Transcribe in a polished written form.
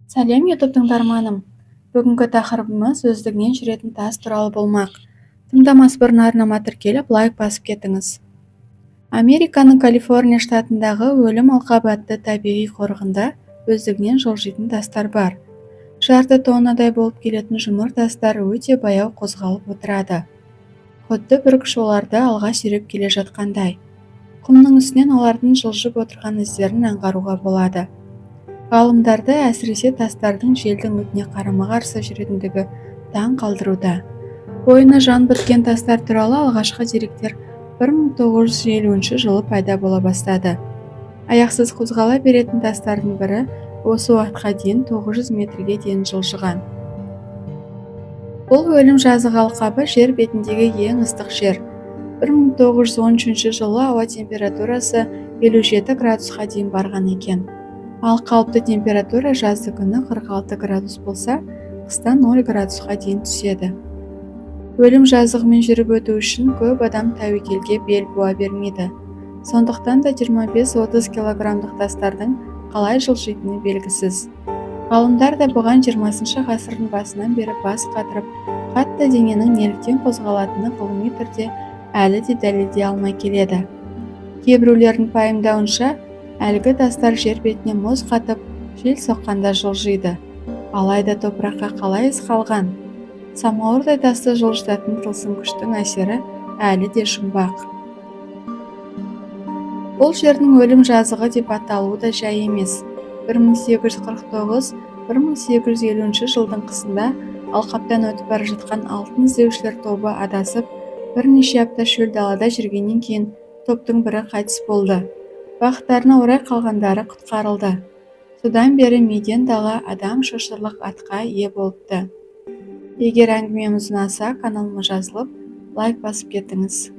Сәлем YouTube тыңдарманым. Бүгінгі тақырыбымыз өздігінен жүретін тас туралы болмақ. Тыңдамас бұрын арнама тіркеліп, лайк басып кетіңіз. Американың Калифорния штатындағы өлім алқабы атты табиғи қорығында өздігінен жылжитын тастар бар. Жарты тоннадай болып келетін жұмыр тастар өте баяу қозғалып отырады. Құдды бір күш оларды алға сүйреп келе жатқандай. Құмның үстінен олардың жылжып отырған іздерін аңғаруға болады. Ғалымдарды әсіресе тастардың желдің өтіне қарама-қарсы жүретіндігі таң қалдыруда. Бойына жан біткен тастар туралы алғашқы деректер 1950 жылы пайда бола бастады. Аяқсыз қозғала беретін тастардың бірі осы уақытқа дейін 900 метрге дейін жылжыған. Бұл өлім жазығы алқабы жер бетіндегі ең ыстық жер. 1913 жылы ауа температурасы 57 градусқа дейін барған екен. Ал қалыпты температура жазды күні 46 градус болса, қыста 0 градусқа дейін түседі. Өлім жазығымен жүріп өту үшін көп адам тәуекелге бел буа бермейді. Сондықтан да 25-30 килограммдық тастардың қалай жылжитыны белгісіз. Ғалымдар да бұған 20 ғасырдың басынан бері бас қатырып, қатты дененің неліктен қозғалатыны ғылыми түрде әлі де дәлелдей алмай келеді. Кейбіреулердің пайымдауынша, әлгі тастар жер бетіне мұз қатып, жел соққанда жылжиды. Алайда топыраққа қалай із қалған? Самауырдай тасты жылжытатын тылсым күштің әсері әлі де жұмбақ. Бұл жердің өлім жазығы деп аталуы да жай емес. 1849-1850 жылдың қысында алқаптан өтіп бара жатқан алтын іздеушілер тобы адасып, бірнеше апта шөл далада жүргеннен кейін топтың бірі қайтыс болды. Бақыттарына орай қалғандары құтқарылды. Содан бері меден дала адам шошырлық атқа ие болыпты. Егер әңгімеміз ұнаса, каналыма жазылып, лайк басып кетіңіз.